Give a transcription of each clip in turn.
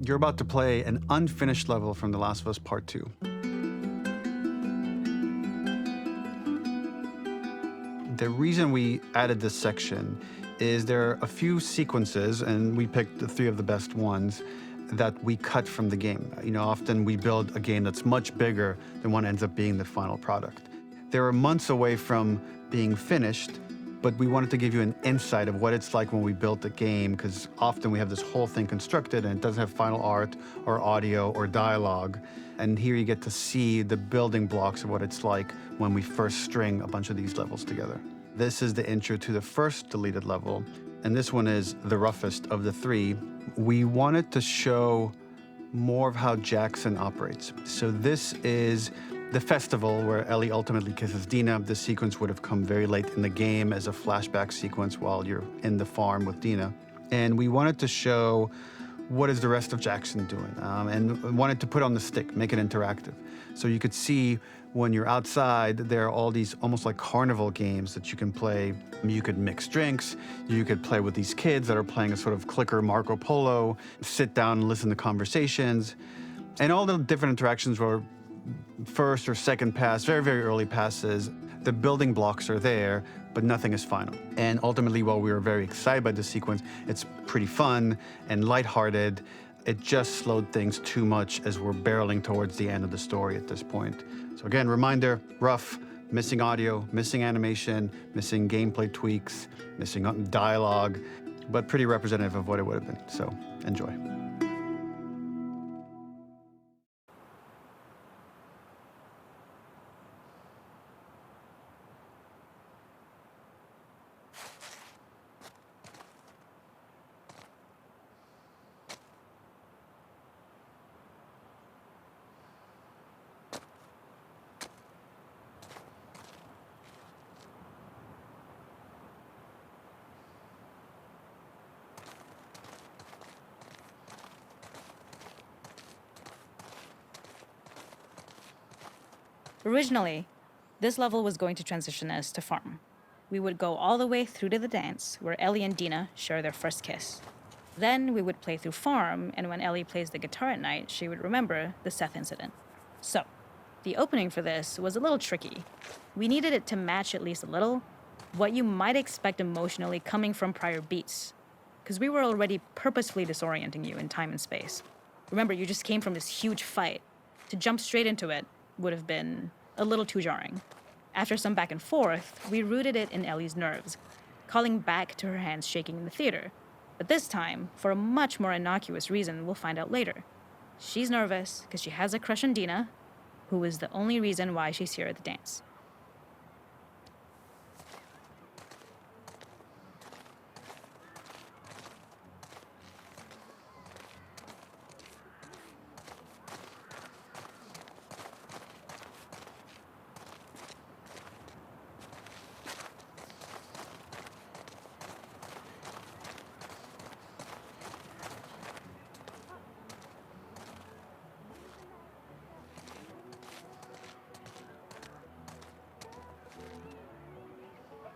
You're about to play an unfinished level from The Last of Us Part 2. The reason we added this section is there are a few sequences, and we picked the 3 of the best ones, that we cut from the game. Often we build a game that's much bigger than what ends up being the final product. They were months away from being finished, but we wanted to give you an insight of what it's like when we built a game, because often we have this whole thing constructed and it doesn't have final art or audio or dialogue. And here you get to see the building blocks of what it's like when we first string a bunch of these levels together. This is the intro to the first deleted level, and this one is the roughest of the 3. We wanted to show more of how Jackson operates. So this is the festival where Ellie ultimately kisses Dina. This sequence would have come very late in the game as a flashback sequence while you're in the farm with Dina. And we wanted to show what is the rest of Jackson doing, and wanted to put on the stick, make it interactive. So you could see when you're outside, there are all these almost like carnival games that you can play. You could mix drinks, you could play with these kids that are playing a sort of clicker Marco Polo, sit down and listen to conversations. And all the different interactions were first or second pass, very, very early passes. The building blocks are there, but nothing is final. And ultimately, while we were very excited by this sequence, it's pretty fun and lighthearted. It just slowed things too much as we're barreling towards the end of the story at this point. So again, reminder, rough, missing audio, missing animation, missing gameplay tweaks, missing dialogue, but pretty representative of what it would have been. So enjoy. Originally, this level was going to transition us to farm. We would go all the way through to the dance, where Ellie and Dina share their first kiss. Then we would play through farm, and when Ellie plays the guitar at night, she would remember the Seth incident. So, the opening for this was a little tricky. We needed it to match at least a little what you might expect emotionally coming from prior beats, because we were already purposefully disorienting you in time and space. Remember, you just came from this huge fight. To jump straight into it would have been a little too jarring. After some back and forth, we rooted it in Ellie's nerves, calling back to her hands shaking in the theater. But this time, for a much more innocuous reason we'll find out later. She's nervous because she has a crush on Dina, who is the only reason why she's here at the dance.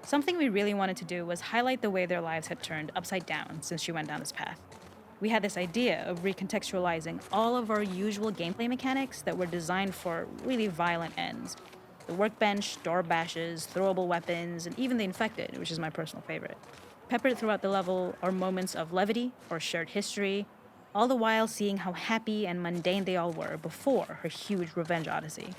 Something we really wanted to do was highlight the way their lives had turned upside down since she went down this path. We had this idea of recontextualizing all of our usual gameplay mechanics that were designed for really violent ends. The workbench, door bashes, throwable weapons, and even the infected, which is my personal favorite. Peppered throughout the level are moments of levity or shared history, all the while seeing how happy and mundane they all were before her huge revenge odyssey.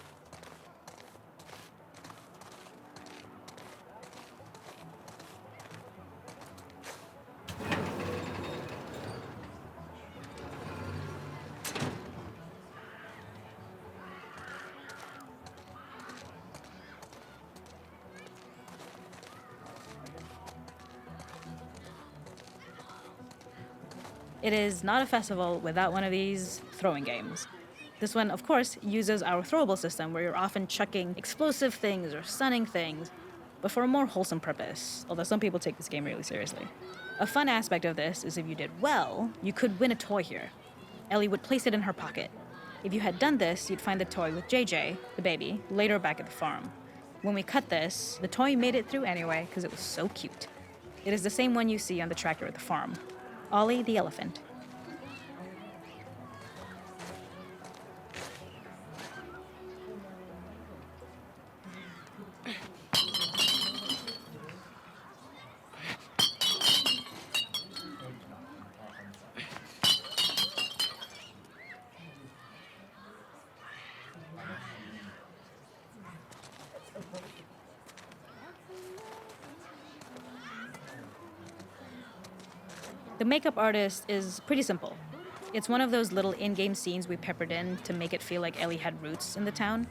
It is not a festival without one of these throwing games. This one, of course, uses our throwable system where you're often chucking explosive things or stunning things, but for a more wholesome purpose, although some people take this game really seriously. A fun aspect of this is if you did well, you could win a toy here. Ellie would place it in her pocket. If you had done this, you'd find the toy with JJ, the baby, later back at the farm. When we cut this, the toy made it through anyway because it was so cute. It is the same one you see on the tractor at the farm. Ollie the elephant. The makeup artist is pretty simple. It's one of those little in-game scenes we peppered in to make it feel like Ellie had roots in the town.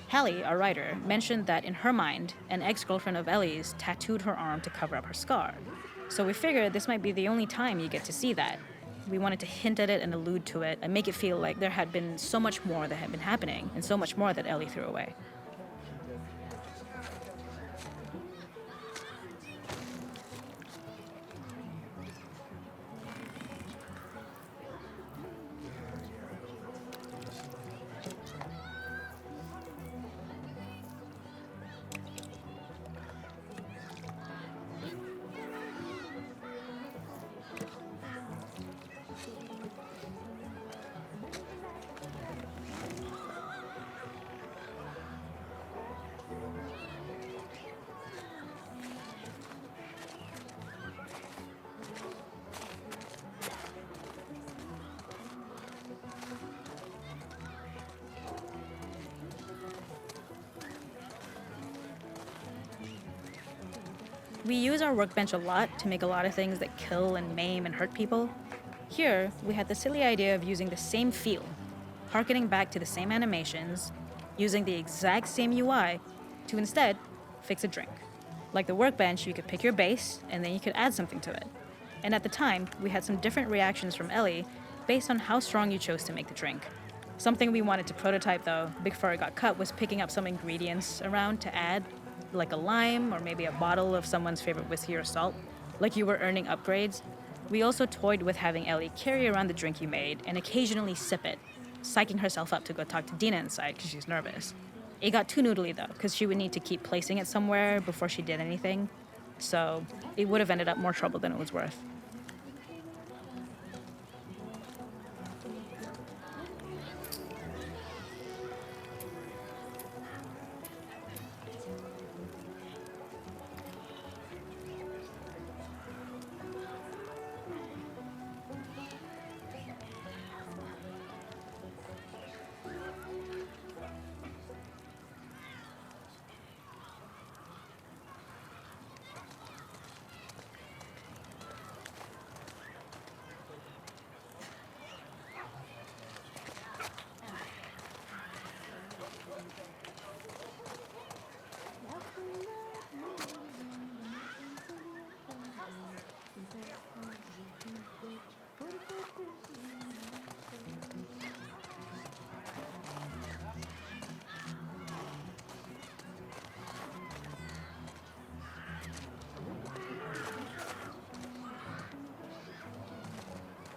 Hallie, our writer, mentioned that in her mind, an ex-girlfriend of Ellie's tattooed her arm to cover up her scar. So we figured this might be the only time you get to see that. We wanted to hint at it and allude to it and make it feel like there had been so much more that had been happening and so much more that Ellie threw away. We use our workbench a lot to make a lot of things that kill and maim and hurt people. Here, we had the silly idea of using the same feel, harkening back to the same animations, using the exact same UI to instead fix a drink. Like the workbench, you could pick your base and then you could add something to it. And at the time, we had some different reactions from Ellie based on how strong you chose to make the drink. Something we wanted to prototype though, before it got cut, was picking up some ingredients around to add, like a lime or maybe a bottle of someone's favorite whiskey or salt, like you were earning upgrades. We also toyed with having Ellie carry around the drink you made and occasionally sip it, psyching herself up to go talk to Dina inside because she's nervous. It got too noodly though, because she would need to keep placing it somewhere before she did anything, so it would have ended up more trouble than it was worth.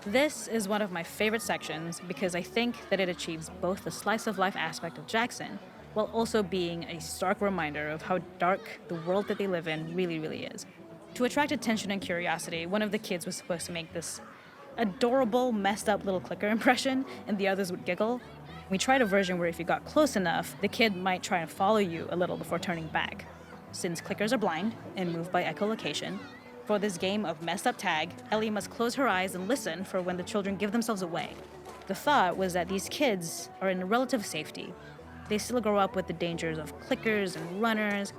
This is one of my favorite sections because I think that it achieves both the slice of life aspect of Jackson while also being a stark reminder of how dark the world that they live in really is. To attract attention and curiosity, one of the kids was supposed to make this adorable, messed up little clicker impression, and the others would giggle. We tried a version where if you got close enough, the kid might try and follow you a little before turning back. Since clickers are blind and move by echolocation, for this game of messed up tag, Ellie must close her eyes and listen for when the children give themselves away. The thought was that these kids are in relative safety. They still grow up with the dangers of clickers and runners,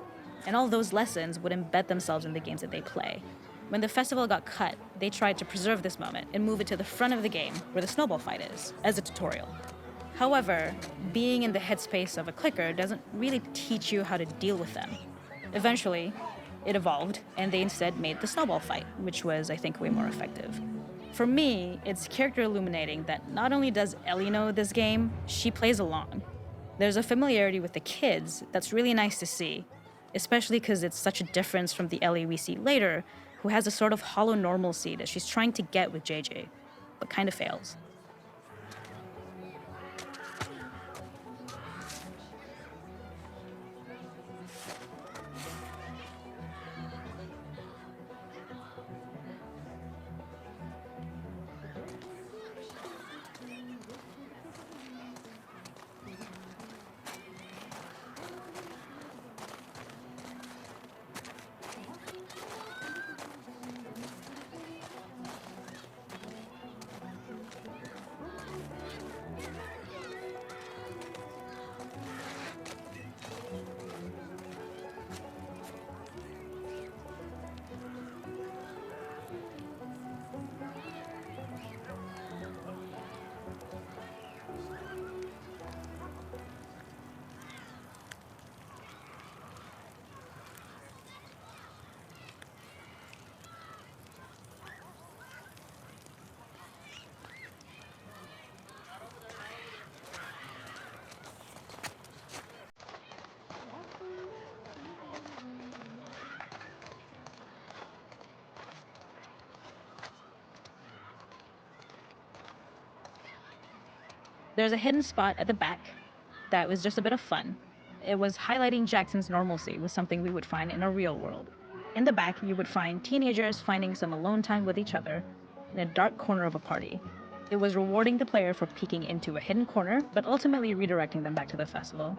and all those lessons would embed themselves in the games that they play. When the festival got cut, they tried to preserve this moment and move it to the front of the game where the snowball fight is, as a tutorial. However, being in the headspace of a clicker doesn't really teach you how to deal with them. Eventually, it evolved, and they instead made the snowball fight, which was, I think, way more effective. For me, it's character illuminating that not only does Ellie know this game, she plays along. There's a familiarity with the kids that's really nice to see, especially because it's such a difference from the Ellie we see later, who has a sort of hollow normalcy that she's trying to get with JJ, but kind of fails. There's a hidden spot at the back that was just a bit of fun. It was highlighting Jackson's normalcy with something we would find in a real world. In the back, you would find teenagers finding some alone time with each other in a dark corner of a party. It was rewarding the player for peeking into a hidden corner, but ultimately redirecting them back to the festival.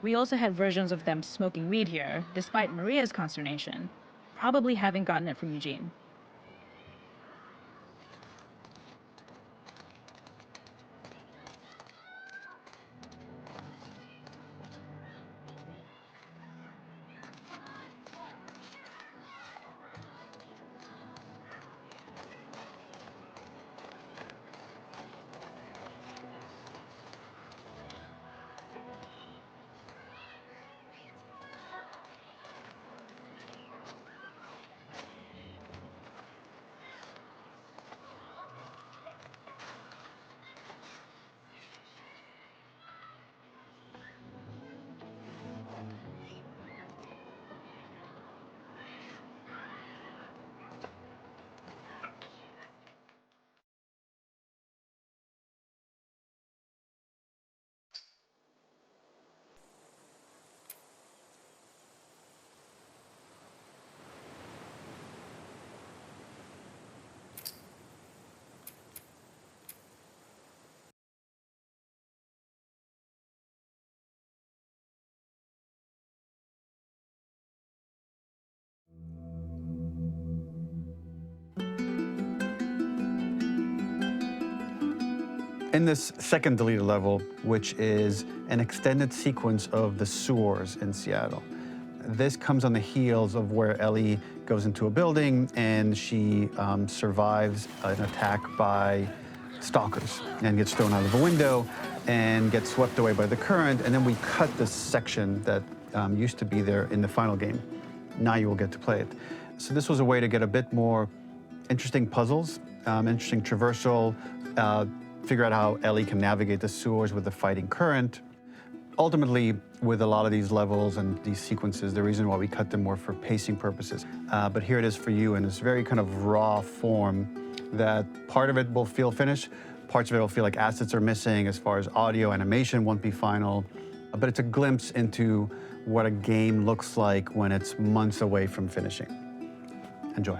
We also had versions of them smoking weed here, despite Maria's consternation, probably having gotten it from Eugene. In this second deleted level, which is an extended sequence of the sewers in Seattle, this comes on the heels of where Ellie goes into a building and she survives an attack by stalkers and gets thrown out of a window and gets swept away by the current. And then we cut this section that used to be there in the final game. Now you will get to play it. So this was a way to get a bit more interesting puzzles, interesting traversal, figure out how Ellie can navigate the sewers with the fighting current. Ultimately, with a lot of these levels and these sequences, the reason why we cut them were for pacing purposes. But here it is for you in this very kind of raw form that part of it will feel finished, parts of it will feel like assets are missing as far as audio, animation won't be final. But it's a glimpse into what a game looks like when it's months away from finishing. Enjoy.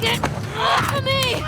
Get off of me!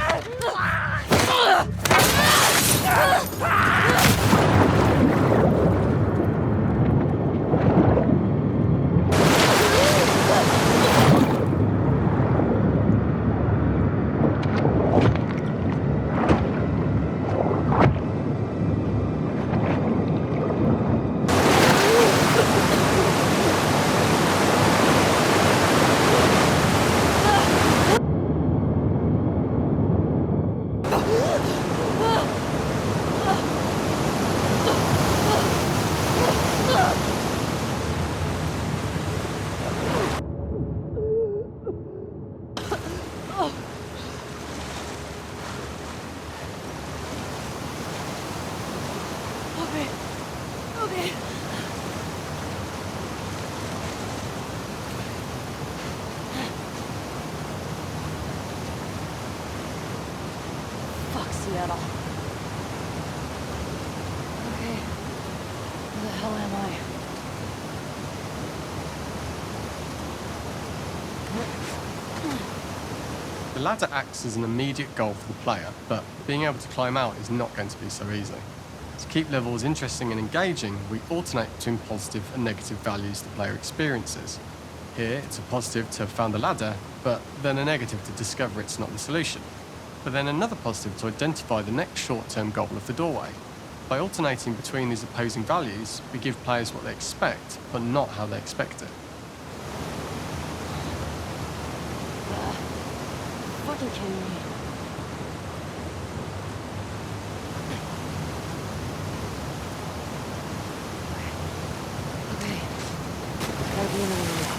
Okay. Fuck Seattle. Okay. Where the hell am I? The ladder acts as an immediate goal for the player, but being able to climb out is not going to be so easy. To keep levels interesting and engaging, we alternate between positive and negative values the player experiences. Here, it's a positive to have found the ladder, but then a negative to discover it's not the solution. But then another positive to identify the next short-term goal of the doorway. By alternating between these opposing values, we give players what they expect, but not how they expect it. Fucking kidding me. Okay. Gotta be another way out.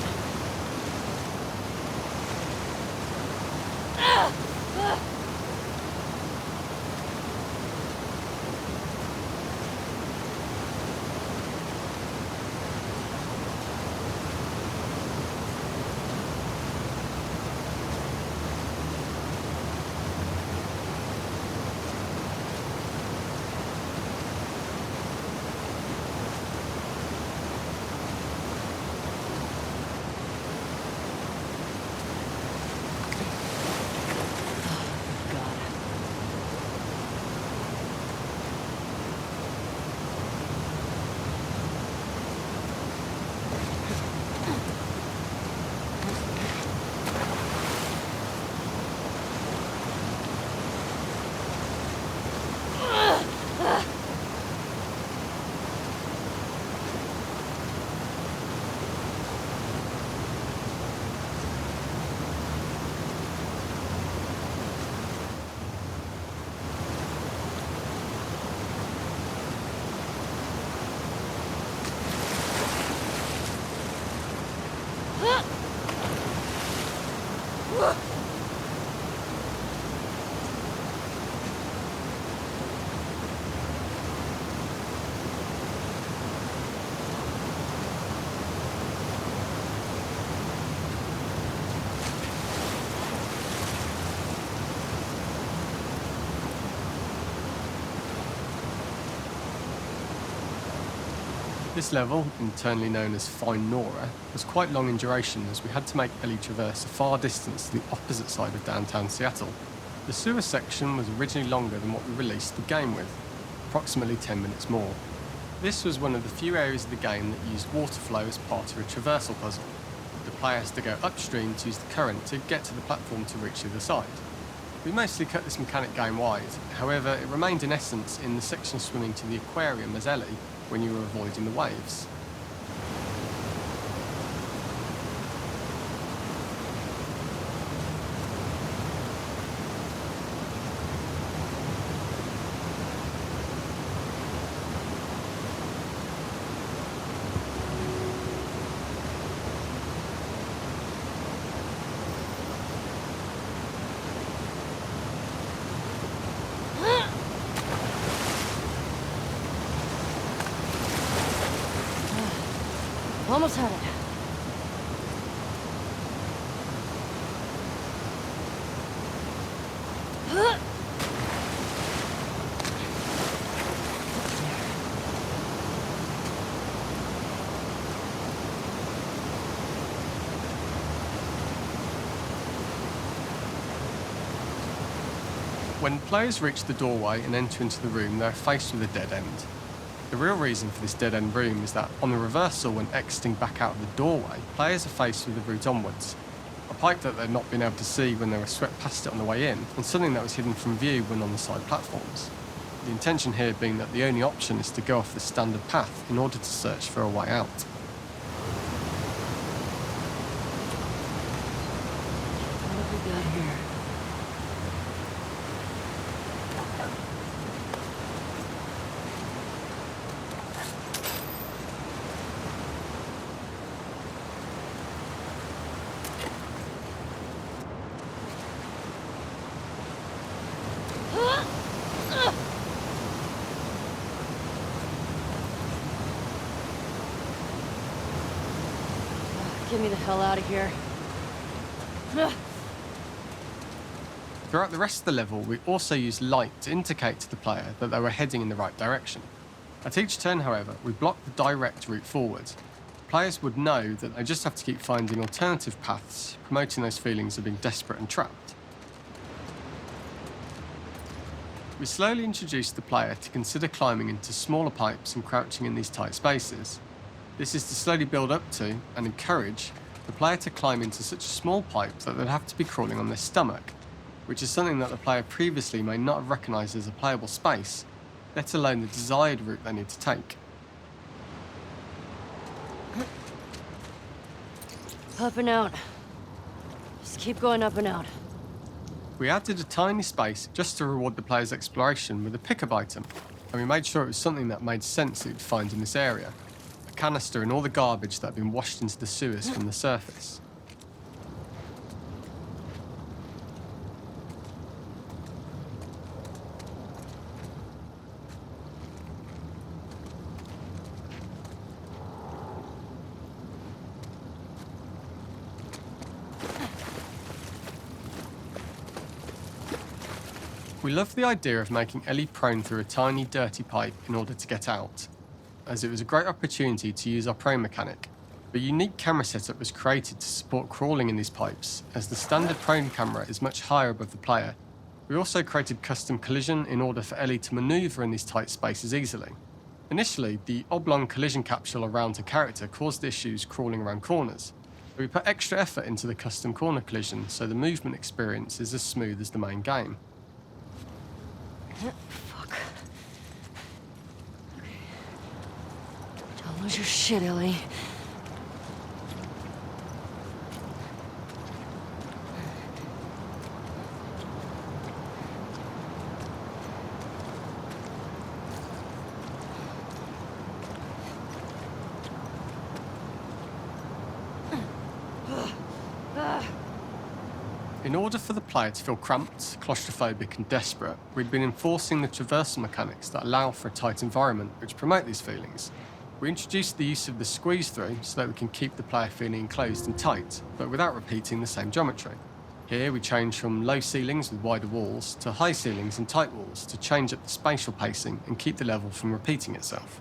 This level, internally known as Fine Nora, was quite long in duration as we had to make Ellie traverse a far distance to the opposite side of downtown Seattle. The sewer section was originally longer than what we released the game with, approximately 10 minutes more. This was one of the few areas of the game that used water flow as part of a traversal puzzle. The player has to go upstream to use the current to get to the platform to reach the other side. We mostly cut this mechanic game-wide, however it remained in essence in the section swimming to the aquarium as Ellie when you were avoiding the waves. Almost had it. When players reach the doorway and enter into the room, they are faced with a dead end. The real reason for this dead-end room is that on the reversal when exiting back out of the doorway, players are faced with the route onwards. A pipe that they'd not been able to see when they were swept past it on the way in, and something that was hidden from view when on the side platforms. The intention here being that the only option is to go off the standard path in order to search for a way out. What have we got here? Get me the hell out of here. Throughout the rest of the level, we also used light to indicate to the player that they were heading in the right direction. At each turn, however, we blocked the direct route forward. Players would know that they just have to keep finding alternative paths, promoting those feelings of being desperate and trapped. We slowly introduced the player to consider climbing into smaller pipes and crouching in these tight spaces. This is to slowly build up to, and encourage, the player to climb into such a small pipe that they'd have to be crawling on their stomach, which is something that the player previously may not have recognised as a playable space, let alone the desired route they need to take. Up and out. Just keep going up and out. We added a tiny space just to reward the player's exploration with a pickup item, and we made sure it was something that made sense that you'd find in this area. A canister and all the garbage that had been washed into the sewers from the surface. We loved the idea of making Ellie prone through a tiny, dirty pipe in order to get out, as it was a great opportunity to use our prone mechanic. A unique camera setup was created to support crawling in these pipes, as the standard prone camera is much higher above the player. We also created custom collision in order for Ellie to manoeuvre in these tight spaces easily. Initially, the oblong collision capsule around her character caused issues crawling around corners, but we put extra effort into the custom corner collision so the movement experience is as smooth as the main game. Fuck. Okay. Don't lose your shit, Ellie. In order for the player to feel cramped, claustrophobic and desperate, we'd been enforcing the traversal mechanics that allow for a tight environment which promote these feelings. We introduced the use of the squeeze-through so that we can keep the player feeling enclosed and tight, but without repeating the same geometry. Here we change from low ceilings with wider walls to high ceilings and tight walls to change up the spatial pacing and keep the level from repeating itself.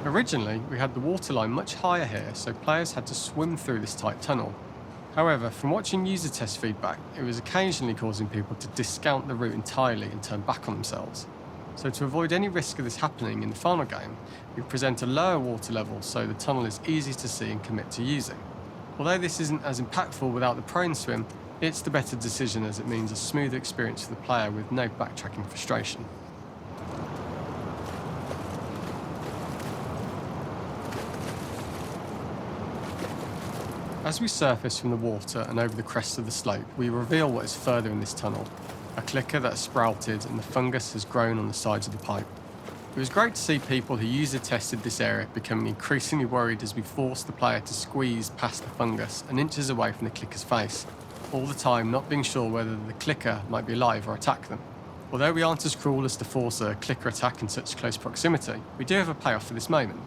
Originally, we had the waterline much higher here, so players had to swim through this tight tunnel. However, from watching user test feedback, it was occasionally causing people to discount the route entirely and turn back on themselves. So to avoid any risk of this happening in the final game, we present a lower water level so the tunnel is easy to see and commit to using. Although this isn't as impactful without the prone swim, it's the better decision as it means a smoother experience for the player with no backtracking frustration. As we surface from the water and over the crest of the slope, we reveal what is further in this tunnel. A clicker that has sprouted and the fungus has grown on the sides of the pipe. It was great to see people who user tested this area becoming increasingly worried as we forced the player to squeeze past the fungus and inches away from the clicker's face, all the time not being sure whether the clicker might be alive or attack them. Although we aren't as cruel as to force a clicker attack in such close proximity, we do have a payoff for this moment.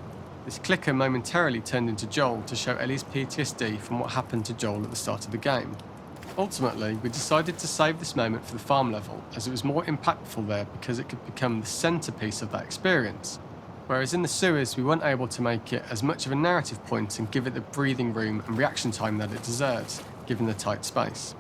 This clicker momentarily turned into Joel to show Ellie's PTSD from what happened to Joel at the start of the game. Ultimately, we decided to save this moment for the farm level, as it was more impactful there because it could become the centrepiece of that experience. Whereas in the sewers, we weren't able to make it as much of a narrative point and give it the breathing room and reaction time that it deserves, given the tight space.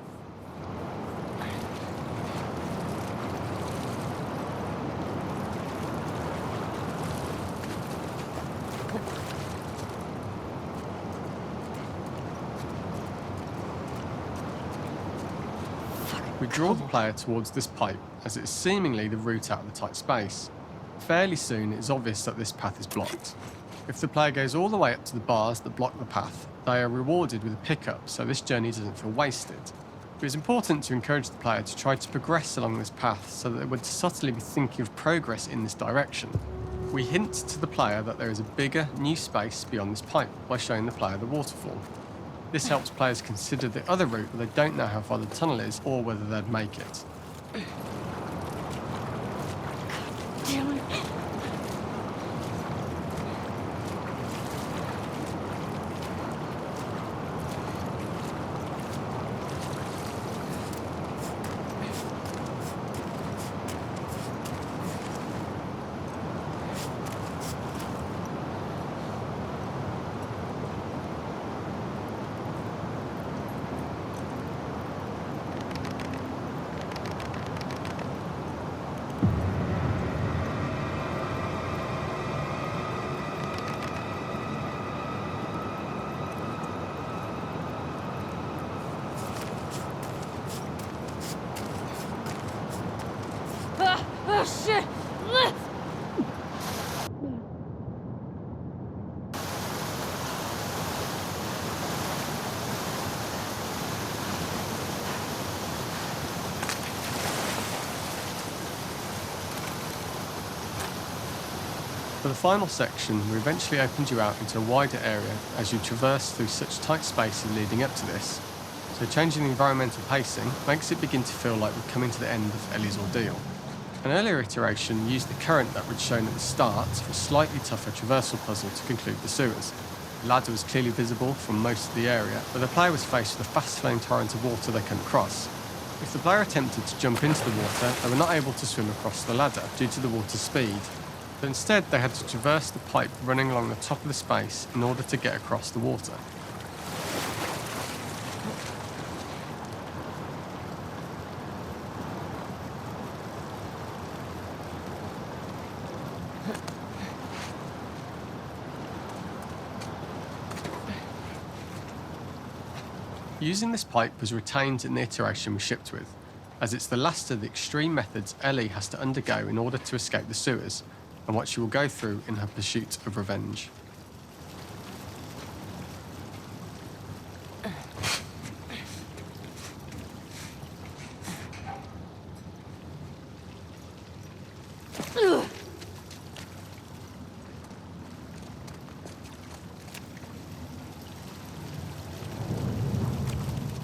We draw the player towards this pipe, as it is seemingly the route out of the tight space. Fairly soon, it is obvious that this path is blocked. If the player goes all the way up to the bars that block the path, they are rewarded with a pickup, so this journey doesn't feel wasted. It is important to encourage the player to try to progress along this path so that they would subtly be thinking of progress in this direction. We hint to the player that there is a bigger, new space beyond this pipe by showing the player the waterfall. This helps players consider the other route where they don't know how far the tunnel is or whether they'd make it. Damn it. Oh, shit! For the final section, we eventually opened you out into a wider area as you traverse through such tight spaces leading up to this. So changing the environmental pacing makes it begin to feel like we're coming to the end of Ellie's ordeal. An earlier iteration used the current that we'd shown at the start for a slightly tougher traversal puzzle to conclude the sewers. The ladder was clearly visible from most of the area, but the player was faced with a fast-flowing torrent of water they couldn't cross. If the player attempted to jump into the water, they were not able to swim across the ladder due to the water's speed, but instead they had to traverse the pipe running along the top of the space in order to get across the water. Using this pipe was retained in the iteration we shipped with, as it's the last of the extreme methods Ellie has to undergo in order to escape the sewers, and what she will go through in her pursuit of revenge.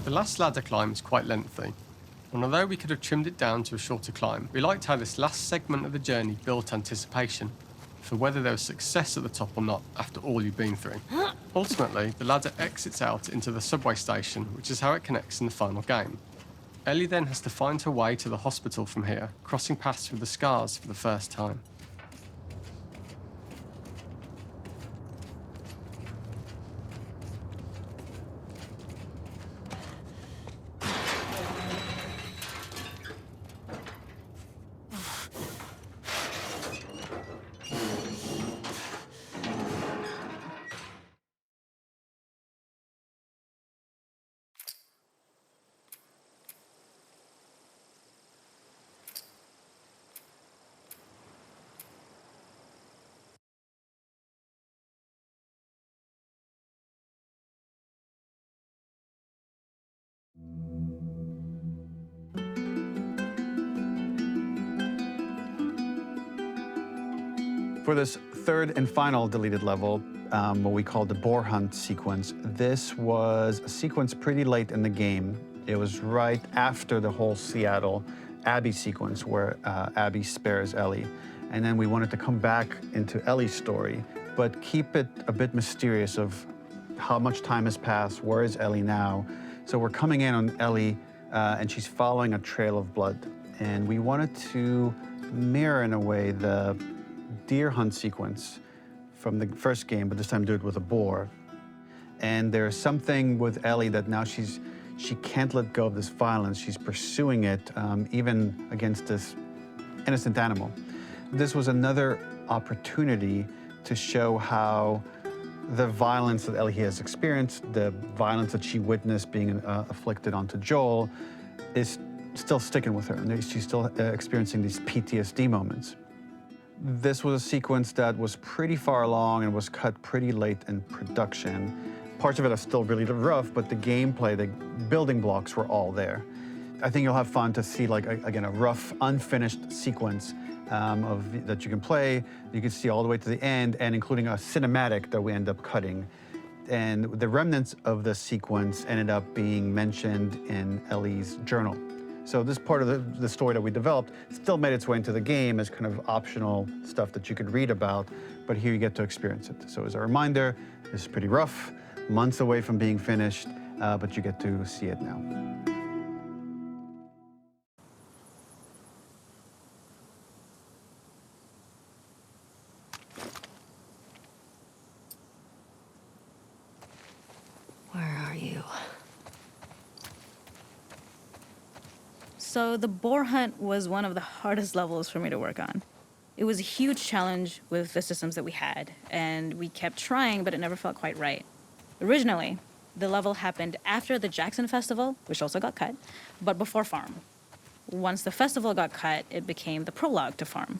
The last ladder climb is quite lengthy, and although we could have trimmed it down to a shorter climb, we liked how this last segment of the journey built anticipation for whether there was success at the top or not after all you've been through. Ultimately, the ladder exits out into the subway station, which is how it connects in the final game. Ellie then has to find her way to the hospital from here, crossing paths with the scars for the first time. For this third and final deleted level, what we call the boar hunt sequence, this was a sequence pretty late in the game. It was right after the whole Seattle Abby sequence where Abby spares Ellie. And then we wanted to come back into Ellie's story, but keep it a bit mysterious of how much time has passed, where is Ellie now? So we're coming in on Ellie and she's following a trail of blood. And we wanted to mirror in a way the deer hunt sequence from the first game, but this time do it with a boar. And there's something with Ellie that now she can't let go of this violence. She's pursuing it, even against this innocent animal. This was another opportunity to show how the violence that Ellie has experienced, the violence that she witnessed being afflicted onto Joel, is still sticking with her, and she's still experiencing these PTSD moments. This was a sequence that was pretty far along and was cut pretty late in production. Parts of it are still really rough, but the gameplay, the building blocks were all there. I think you'll have fun to see, like, again, a rough, unfinished sequence that you can play. You can see all the way to the end, and including a cinematic that we end up cutting. And the remnants of the sequence ended up being mentioned in Ellie's journal. So this part of the story that we developed still made its way into the game as kind of optional stuff that you could read about, but here you get to experience it. So as a reminder, this is pretty rough, months away from being finished, but you get to see it now. Where are you? So the boar hunt was one of the hardest levels for me to work on. It was a huge challenge with the systems that we had, and we kept trying, but it never felt quite right. Originally, the level happened after the Jackson Festival, which also got cut, but before Farm. Once the festival got cut, it became the prologue to Farm.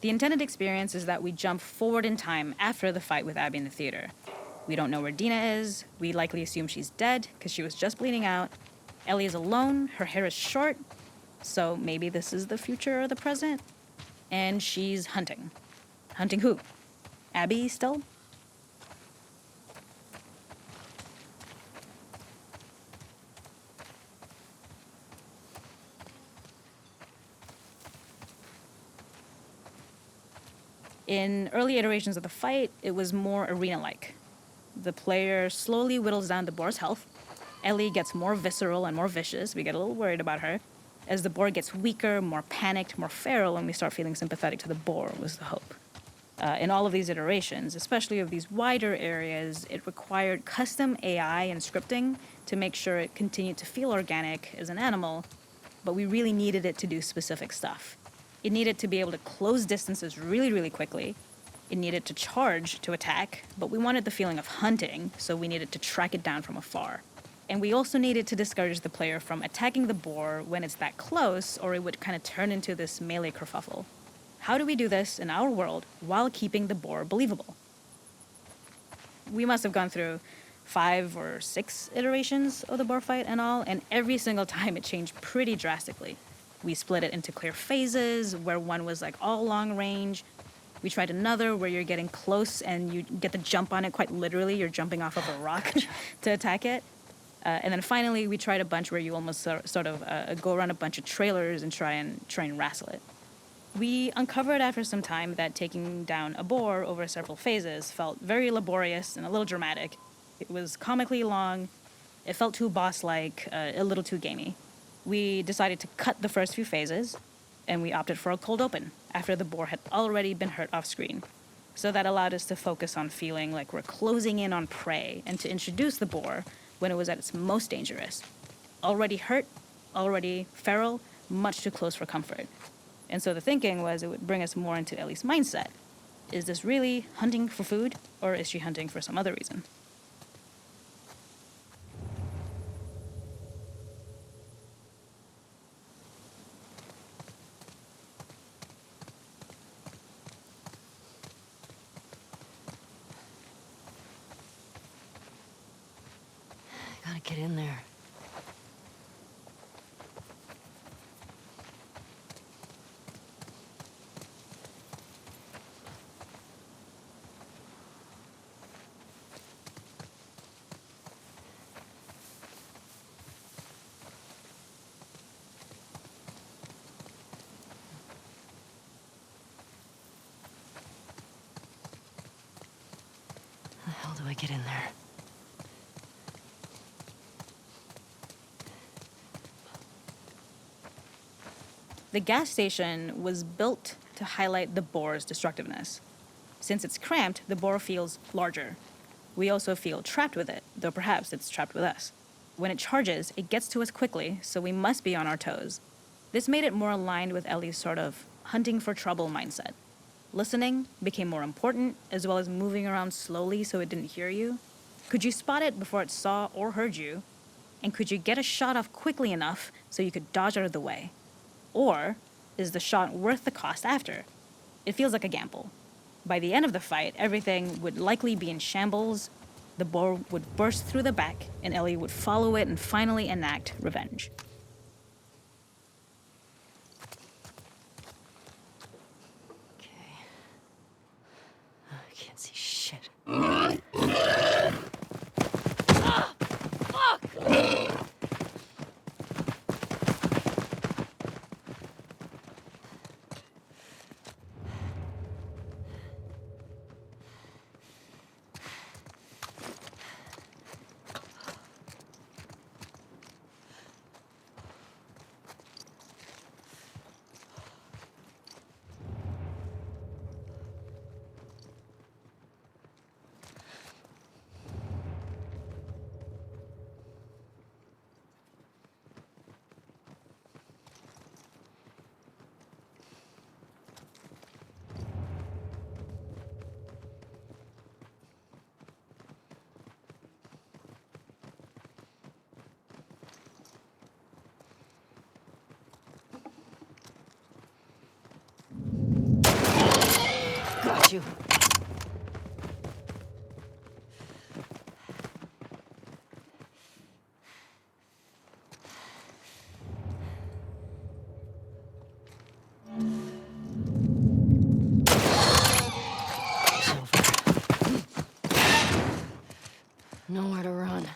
The intended experience is that we jump forward in time after the fight with Abby in the theater. We don't know where Dina is. We likely assume she's dead because she was just bleeding out. Ellie is alone. Her hair is short. So maybe this is the future or the present. And she's hunting. Hunting who? Abby still? In early iterations of the fight, it was more arena-like. The player slowly whittles down the boar's health. Ellie gets more visceral and more vicious. We get a little worried about her. As the boar gets weaker, more panicked, more feral, and we start feeling sympathetic to the boar was the hope. In all of these iterations, especially of these wider areas, it required custom AI and scripting to make sure it continued to feel organic as an animal, but we really needed it to do specific stuff. It needed to be able to close distances really, really quickly. It needed to charge to attack, but we wanted the feeling of hunting, so we needed to track it down from afar. And we also needed to discourage the player from attacking the boar when it's that close, or it would kind of turn into this melee kerfuffle. How do we do this in our world while keeping the boar believable? We must have gone through 5 or 6 iterations of the boar fight and all, and every single time it changed pretty drastically. We split it into clear phases, where one was like all long range. We tried another where you're getting close and you get the jump on it quite literally. You're jumping off of a rock to attack it. And then finally, we tried a bunch where you almost sort of go around a bunch of trailers and try and wrestle it. We uncovered after some time that taking down a boar over several phases felt very laborious and a little dramatic. It was comically long. It felt too boss-like, a little too gamey. We decided to cut the first few phases, and we opted for a cold open after the boar had already been hurt off screen. So that allowed us to focus on feeling like we're closing in on prey and to introduce the boar when it was at its most dangerous. Already hurt, already feral, much too close for comfort. And so the thinking was it would bring us more into Ellie's mindset. Is this really hunting for food, or is she hunting for some other reason? Gotta get in there. till I get in there. The gas station was built to highlight the bore's destructiveness. Since it's cramped, the bore feels larger. We also feel trapped with it, though perhaps it's trapped with us. When it charges, it gets to us quickly, so we must be on our toes. This made it more aligned with Ellie's sort of hunting for trouble mindset. Listening became more important, as well as moving around slowly so it didn't hear you. Could you spot it before it saw or heard you? And could you get a shot off quickly enough so you could dodge out of the way? Or is the shot worth the cost after? It feels like a gamble. By the end of the fight, everything would likely be in shambles. The boar would burst through the back, and Ellie would follow it and finally enact revenge. Okay. I can't see shit. Got you. It's over. Nowhere to run.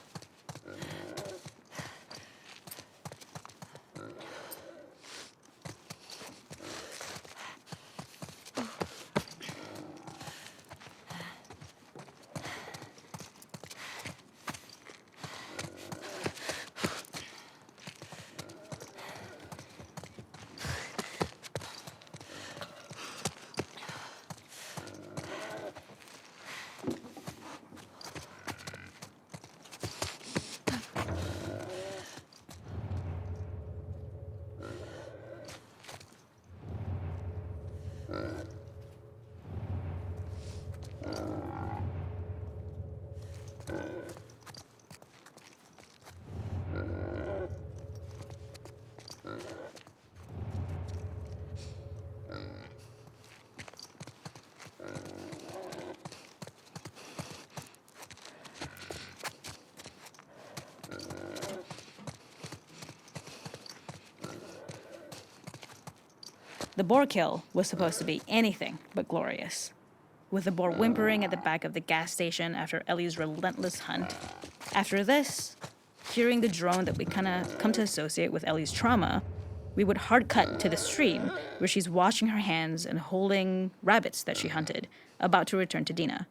The boar kill was supposed to be anything but glorious. With the boar whimpering at the back of the gas station after Ellie's relentless hunt. After this, hearing the drone that we kind of come to associate with Ellie's trauma, we would hard cut to the stream where she's washing her hands and holding rabbits that she hunted, about to return to Dina.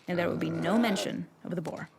And there would be no mention of the boar.